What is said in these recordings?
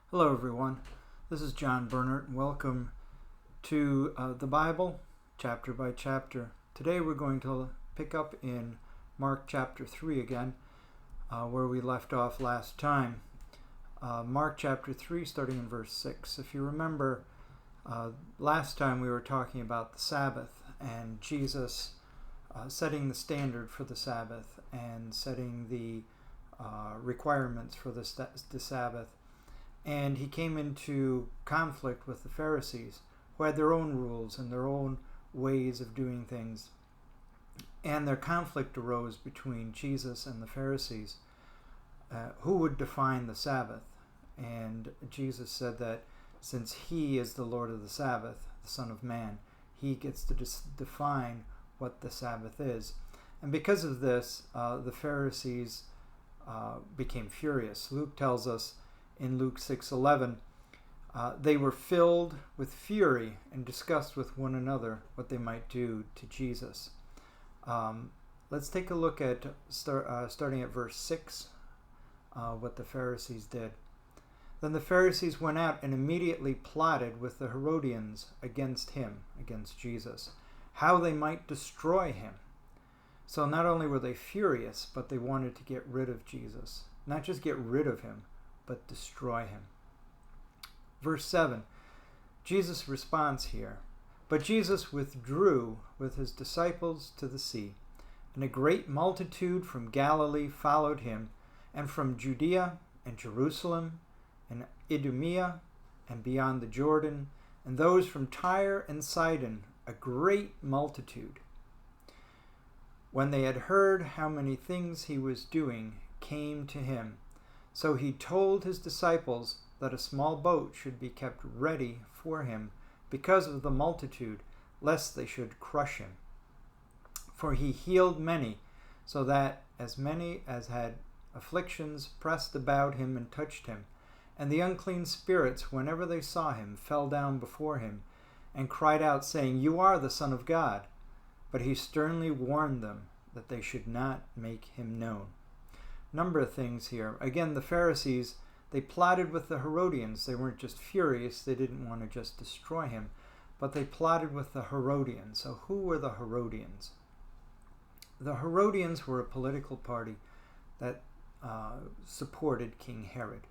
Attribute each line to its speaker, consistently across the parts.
Speaker 1: Hello, everyone. This is John Bernert. Welcome to the Bible, chapter by chapter. Today we're going to pick up in Mark chapter 3 again, where we left off last time. Mark chapter 3, starting in verse 6. If you remember, last time we were talking about the Sabbath and Jesus setting the standard for the Sabbath and setting the requirements for the Sabbath. And he came into conflict with the Pharisees, who had their own rules and their own ways of doing things. And their conflict arose between Jesus and the Pharisees, who would define the Sabbath. And Jesus said that since he is the Lord of the Sabbath, the Son of Man, he gets to define what the Sabbath is. And because of this, the Pharisees became furious. Luke tells us in Luke 6:11, they were filled with fury and discussed with one another what they might do to Jesus. Let's take a look at starting at verse 6, what the Pharisees did. Then the Pharisees went out and immediately plotted with the Herodians against him, against Jesus, how they might destroy him. So not only were they furious, but they wanted to get rid of Jesus. Not just get rid of him, but destroy him. Verse 7, Jesus' response here. But Jesus withdrew with his disciples to the sea, and a great multitude from Galilee followed him, and from Judea and Jerusalem and Idumea and beyond the Jordan, and those from Tyre and Sidon, a great multitude. When they had heard how many things he was doing, came to him. So he told his disciples that a small boat should be kept ready for him because of the multitude, lest they should crush him. For he healed many, so that as many as had afflictions pressed about him and touched him. And the unclean spirits, whenever they saw him, fell down before him and cried out, saying, "You are the Son of God." But he sternly warned them that they should not make him known. Number of things here. Again, the Pharisees, they plotted with the Herodians. They weren't just furious. They didn't want to just destroy him, but they plotted with the Herodians. So who were the Herodians? The Herodians were a political party that supported King Herod.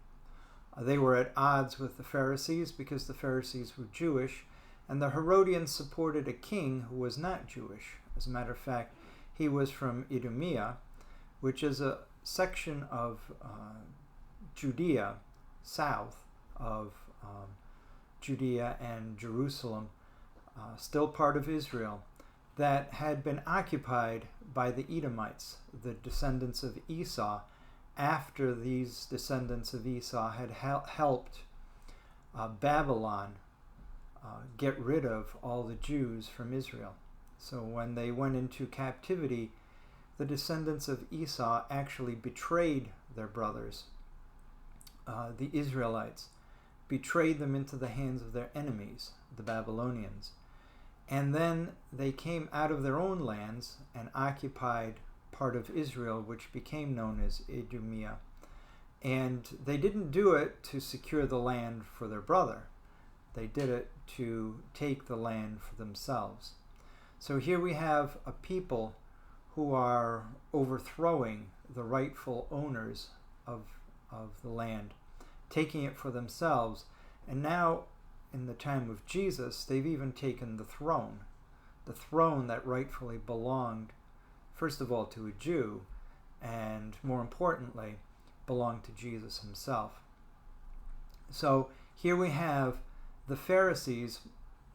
Speaker 1: They were at odds with the Pharisees because the Pharisees were Jewish, and the Herodians supported a king who was not Jewish. As a matter of fact, he was from Idumea, which is a section of Judea, south of Judea and Jerusalem, still part of Israel, that had been occupied by the Edomites, the descendants of Esau, after these descendants of Esau had helped Babylon get rid of all the Jews from Israel. So when they went into captivity, the descendants of Esau actually betrayed their brothers. The Israelites betrayed them into the hands of their enemies, the Babylonians. And then they came out of their own lands and occupied part of Israel, which became known as Idumea. And they didn't do it to secure the land for their brother. They did it to take the land for themselves. So here we have a people who are overthrowing the rightful owners of the land, taking it for themselves. And now, in the time of Jesus, they've even taken the throne that rightfully belonged, first of all, to a Jew, and more importantly, belonged to Jesus himself. So here we have the Pharisees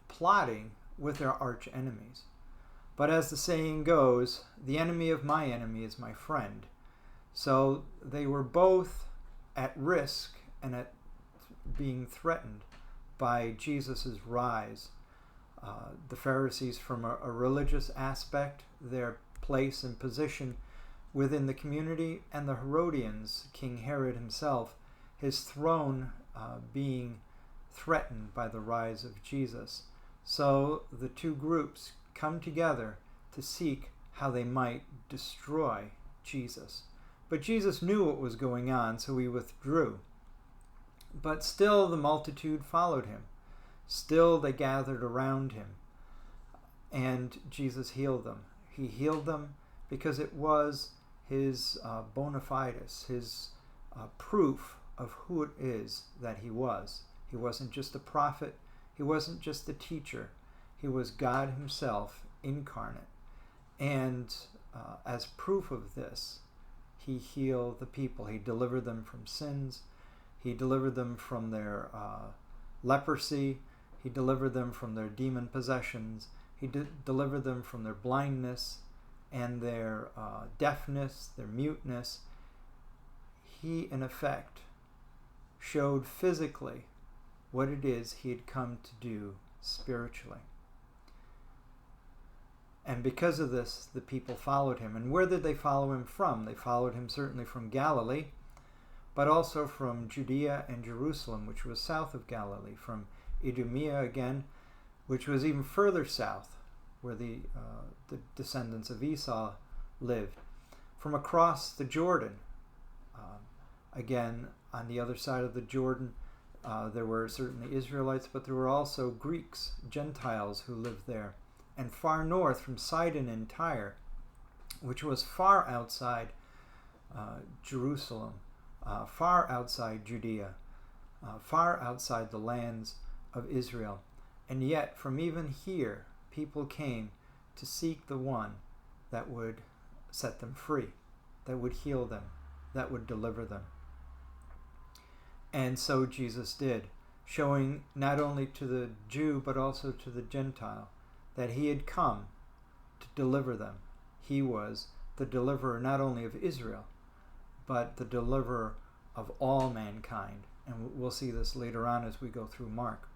Speaker 1: plotting with their arch enemies. But as the saying goes, the enemy of my enemy is my friend. So they were both at risk and at being threatened by Jesus' rise. The Pharisees from a religious aspect, their place and position within the community, and the Herodians, King Herod himself, his throne being threatened by the rise of Jesus. So the two groups come together to seek how they might destroy Jesus. But Jesus knew what was going on, so he withdrew. But still the multitude followed him. Still they gathered around him. And Jesus healed them. He healed them because it was his bona fides, his proof of who it is that he was. He wasn't just a prophet. He wasn't just a teacher. He was God himself incarnate. And as proof of this, he healed the people. He delivered them from sins. He delivered them from their leprosy. He delivered them from their demon possessions. He delivered them from their blindness and their deafness, their muteness. He, in effect, showed physically what it is he had come to do spiritually. And because of this, the people followed him. And where did they follow him from? They followed him certainly from Galilee, but also from Judea and Jerusalem, which was south of Galilee, from Idumea again, which was even further south, where the descendants of Esau lived, from across the Jordan. Again, on the other side of the Jordan, there were certainly Israelites, but there were also Greeks, Gentiles who lived there. And far north from Sidon and Tyre, which was far outside Jerusalem, far outside Judea, far outside the lands of Israel. And yet, from even here, people came to seek the one that would set them free, that would heal them, that would deliver them. And so Jesus did, showing not only to the Jew but also to the Gentile that he had come to deliver them. He was the deliverer not only of Israel, but the deliverer of all mankind. And we'll see this later on as we go through Mark.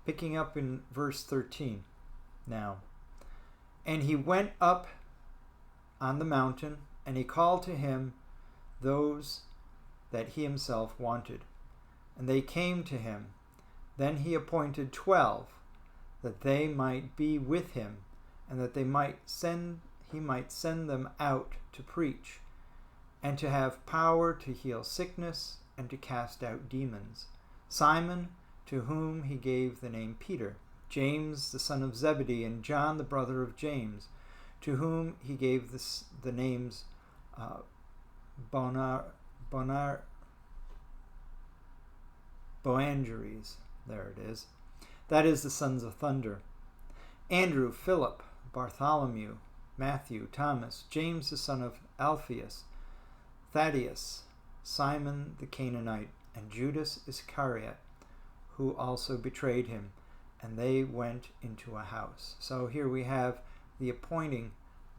Speaker 1: Picking up in verse 13 now. And he went up on the mountain, and he called to him those that he himself wanted. And they came to him. Then he appointed 12, that they might be with him, and that he might send them out to preach, and to have power to heal sickness, and to cast out demons. Simon, to whom he gave the name Peter, James the son of Zebedee, and John the brother of James, to whom he gave the names Boanerges, there it is, that is the sons of thunder, Andrew, Philip, Bartholomew, Matthew, Thomas, James the son of Alphaeus, Thaddeus, Simon the Canaanite, and Judas Iscariot, who also betrayed him. And they went into a house. So here we have the appointing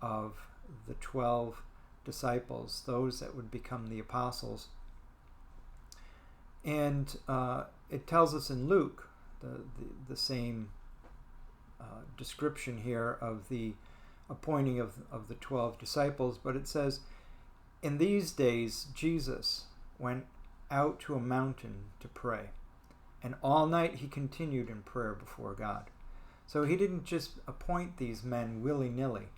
Speaker 1: of the 12 disciples, those that would become the apostles. And it tells us in Luke the same description here of the appointing of the 12 disciples, but it says, in these days Jesus went out to a mountain to pray, and all night he continued in prayer before God. So he didn't just appoint these men willy-nilly,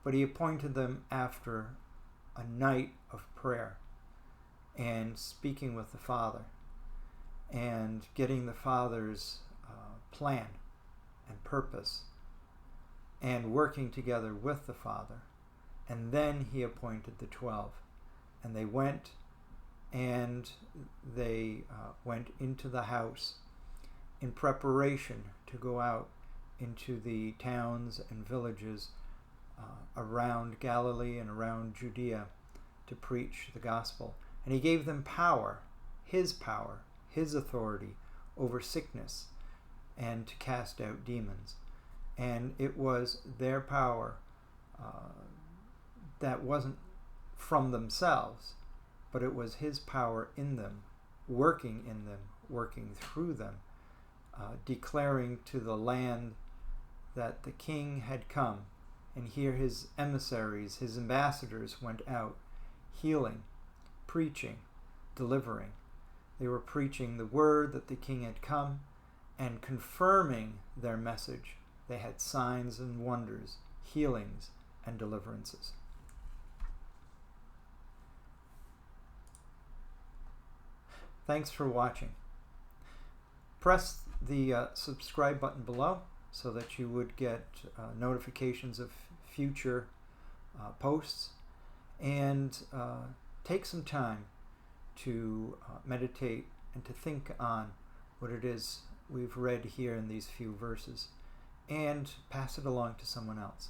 Speaker 1: but he appointed them after a night of prayer and speaking with the Father and getting the Father's plan and purpose and working together with the Father. And then he appointed the 12. And they went into the house in preparation to go out into the towns and villages around Galilee and around Judea to preach the gospel. And he gave them power, his authority over sickness and to cast out demons. And it was their power that wasn't from themselves, but it was his power in them, working through them, declaring to the land that the king had come. And here his emissaries, his ambassadors went out, healing, preaching, delivering. They were preaching the word that the king had come and confirming their message. They had signs and wonders, healings and deliverances. Thanks for watching. press the subscribe button below so that you would get notifications of future posts, and take some time to meditate and to think on what it is we've read here in these few verses, and pass it along to someone else.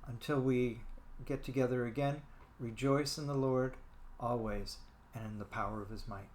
Speaker 1: Until we get together again, rejoice in the Lord always and in the power of his might.